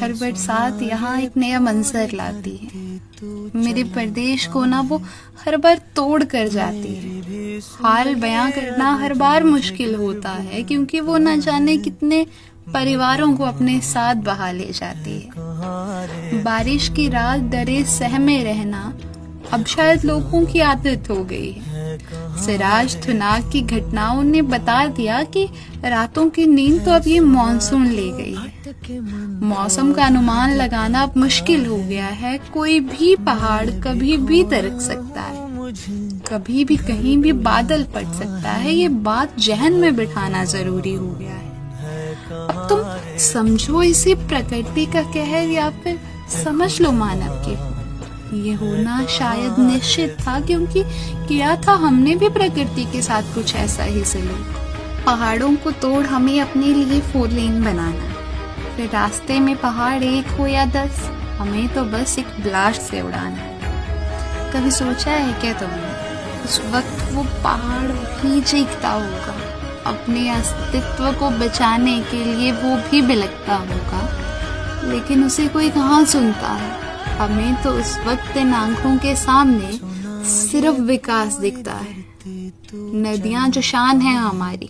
हर बरसात यहाँ एक नया मंजर लाती है। मेरे प्रदेश को ना वो हर बार तोड़ कर जाती है। हाल बयां करना हर बार मुश्किल होता है, क्योंकि वो न जाने कितने परिवारों को अपने साथ बहा ले जाती है। बारिश की रात डरे सहमे रहना अब शायद लोगों की आदत हो गई है। सिराज थुनाग की घटनाओं ने बता दिया कि रातों की नींद तो अब ये मानसून ले गई है। मौसम का अनुमान लगाना अब मुश्किल हो गया है। कोई भी पहाड़ कभी भी दरक सकता है, कभी भी कहीं भी बादल फट सकता है। ये बात जहन में बिठाना जरूरी हो गया है। अब तुम समझो इसे प्रकृति का कहर या फिर समझ लो मानव की। ये होना शायद निश्चित था, क्योंकि किया था हमने भी प्रकृति के साथ कुछ ऐसा ही सलूक। पहाड़ों को तोड़ हमें अपने लिए 4 लेन बनाना, फिर रास्ते में पहाड़ 1 हो या 10, हमें तो बस एक ब्लास्ट से उड़ाना। कभी सोचा है क्या तुमने, उस वक्त वो पहाड़ भी चीखता होगा, अपने अस्तित्व को बचाने के लिए वो भी बिलखता होगा, लेकिन उसे कोई कहाँ सुनता है। हमें तो उस वक्त इन आंखों के सामने सिर्फ विकास दिखता है। नदियां जो शान है हमारी,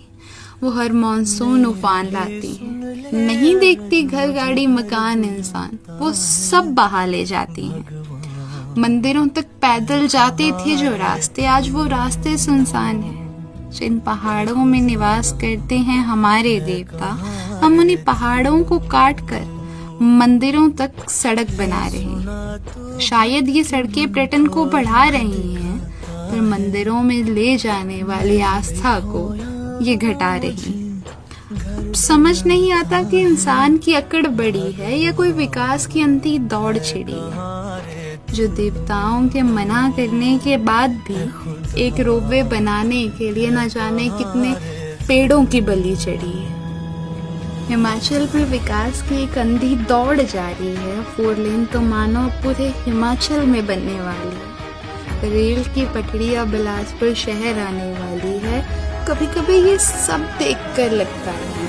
वो हर मानसून उफान लाती हैं। नहीं देखती घर गाड़ी मकान इंसान, वो सब बहा ले जाती हैं। मंदिरों तक पैदल जाते थे जो रास्ते, आज वो रास्ते सुनसान हैं। जिन पहाड़ों में निवास करते हैं हमारे देवता, हम उन्हीं पहाड़ों को काट कर मंदिरों तक सड़क बना रहे हैं। शायद ये सड़कें पर्यटन को बढ़ा रही हैं, पर मंदिरों में ले जाने वाली आस्था को ये घटा रही हैं। समझ नहीं आता कि इंसान की अकड़ बड़ी है या कोई विकास की अंधी दौड़ छिड़ी है, जो देवताओं के मना करने के बाद भी एक रोपवे बनाने के लिए न जाने कितने पेड़ों की बलि चढ़ी है। हिमाचल में विकास की एक अंधी दौड़ जारी है। 4 लेन तो मानो पूरे हिमाचल में बनने वाली है। रेल की पटरियां बिलासपुर शहर आने वाली है। कभी कभी ये सब देखकर लगता है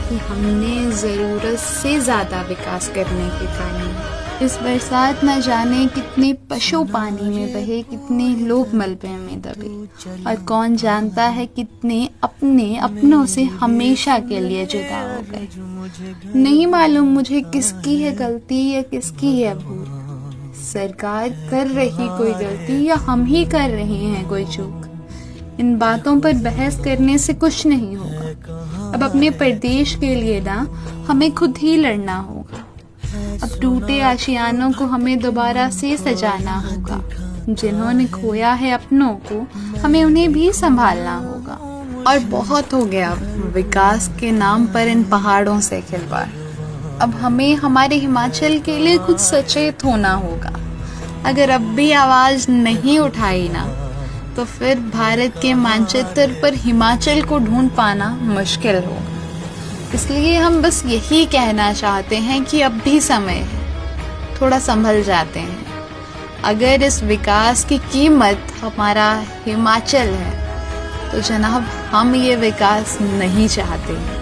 कि हमने जरूरत से ज्यादा विकास करने के कारण इस बरसात न जाने कितने पशु पानी में बहे, कितने लोग मलबे में दबे, और कौन जानता है कितने अपने अपनों से हमेशा के लिए जुदा हो गए। नहीं मालूम मुझे किसकी है गलती या किसकी है भूल। सरकार कर रही कोई गलती या हम ही कर रहे हैं कोई चूक। इन बातों पर बहस करने से कुछ नहीं होगा। अब अपने प्रदेश के लिए ना हमें खुद ही लड़ना होगा। अब टूटे आशियानों को हमें दोबारा से सजाना होगा। जिन्होंने खोया है अपनों को, हमें उन्हें भी संभालना होगा। और बहुत हो गया विकास के नाम पर इन पहाड़ों से खिलवाड़। अब हमें हमारे हिमाचल के लिए कुछ सचेत होना होगा। अगर अब भी आवाज नहीं उठाई ना, तो फिर भारत के मानचित्र पर हिमाचल को ढूंढ पाना मुश्किल होगा। इसलिए हम बस यही कहना चाहते हैं कि अब भी समय है, थोड़ा संभल जाते हैं। अगर इस विकास की कीमत हमारा हिमाचल है, तो जनाब हम ये विकास नहीं चाहते हैं।